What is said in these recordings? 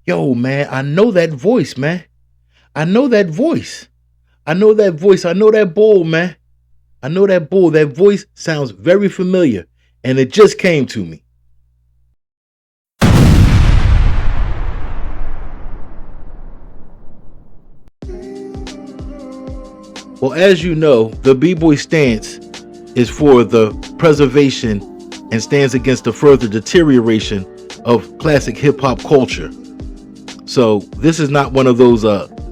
Yo, man, I know that voice, man. I know that voice. I know that voice. I know that bull, man. I know that bull. That voice sounds very familiar, and it just came to me. Well, as you know, the B-Boy stance is for the preservation and stands against the further deterioration of classic hip-hop culture. So this is not one of those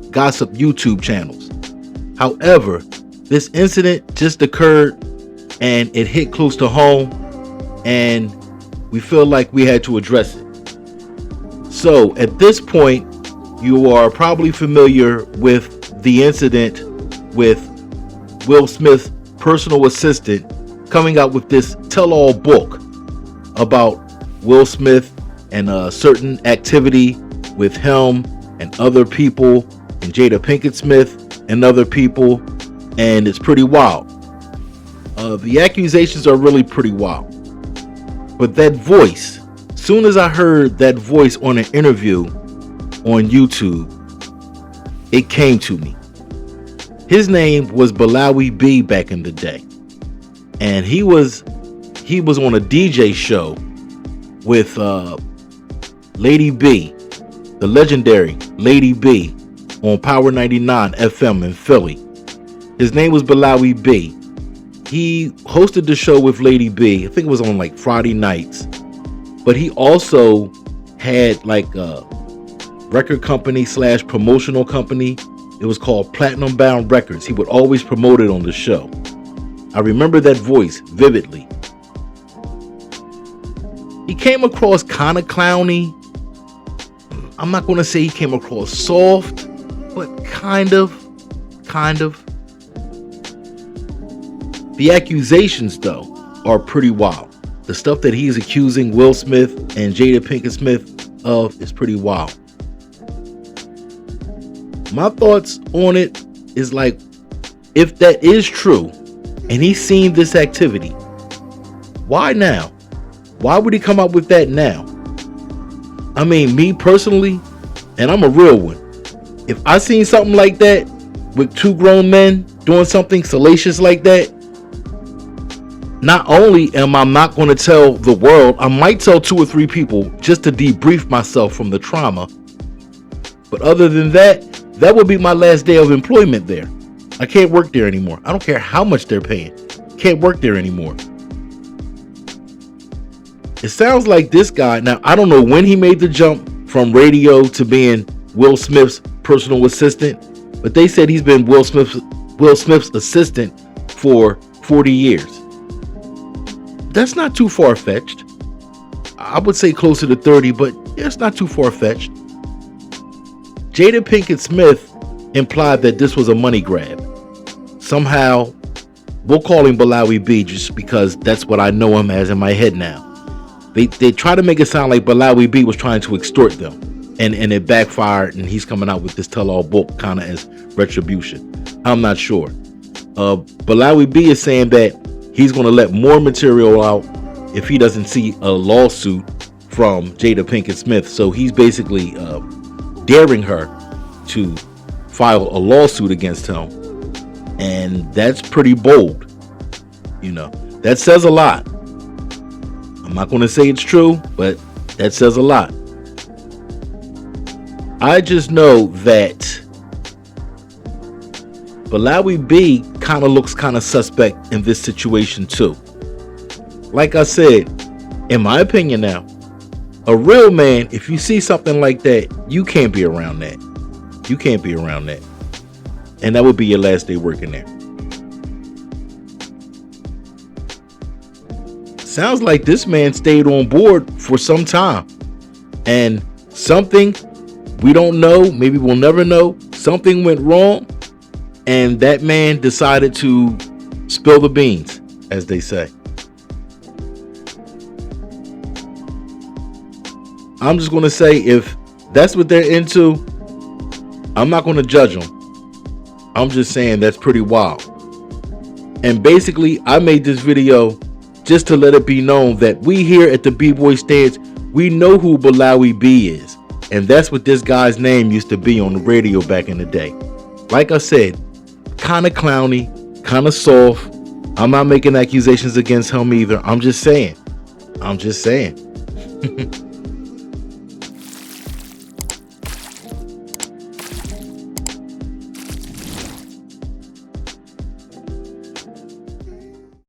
gossip YouTube channels. However, this incident just occurred and it hit close to home, and we feel like we had to address it. So at this point, you are probably familiar with the incident with Will Smith's personal assistant coming out with this tell-all book about Will Smith and a certain activity with him and other people, and Jada Pinkett Smith and other people, and it's pretty wild. The accusations are really pretty wild. But that voice, soon as I heard that voice on an interview on YouTube, it came to me. His name was Bilawi B back in the day, and he was on a DJ show with Lady B, the legendary Lady B, on Power 99 FM in Philly. His name was Bilawi B. He hosted the show with Lady B. I think it was on like Friday nights, but he also had like a record company / promotional company. It was called Platinum Bound Records. He would always promote it on the show. I remember that voice vividly. He came across kind of clowny. I'm not going to say he came across soft, but kind of. The accusations, though, are pretty wild. The stuff that he's accusing Will Smith and Jada Pinkett Smith of is pretty wild. My thoughts on it is like, if that is true and he's seen this activity, why now? Why would he come up with that now? I mean, me personally, and I'm a real one, if I seen something like that with two grown men doing something salacious like that, not only am I not going to tell the world, I might tell 2 or 3 people just to debrief myself from the trauma. But other than that, that would be my last day of employment there. I can't work there anymore. I don't care how much they're paying. Can't work there anymore. It sounds like this guy, now I don't know when he made the jump from radio to being Will Smith's personal assistant, but they said he's been Will Smith's assistant for 40 years. That's not too far-fetched. I would say closer to 30, but yeah, it's not too far-fetched. Jada Pinkett Smith implied that this was a money grab. Somehow, we'll call him Bilawi B just because that's what I know him as in my head now. They try to make it sound like Bilawi B was trying to extort them, and it backfired, and he's coming out with this tell-all book kind of as retribution. I'm not sure. Bilawi B is saying that he's going to let more material out if he doesn't see a lawsuit from Jada Pinkett Smith. So he's basically daring her to file a lawsuit against him, and that's pretty bold. You know, that says a lot. I'm not going to say it's true, but that says a lot. I just know that Bilawi B kind of looks kind of suspect in this situation too. Like I said, in my opinion now, a real man, if you see something like that, you can't be around that. You can't be around that. And that would be your last day working there. Sounds like this man stayed on board for some time. And something, we don't know, maybe we'll never know, something went wrong, and that man decided to spill the beans, as they say. I'm just going to say, if that's what they're into, I'm not going to judge them. I'm just saying that's pretty wild. And basically, I made this video just to let it be known that we here at the B-Boy Stance, we know who Bilawi B is. And that's what this guy's name used to be on the radio back in the day. Like I said, kind of clowny, kind of soft. I'm not making accusations against him either. I'm just saying.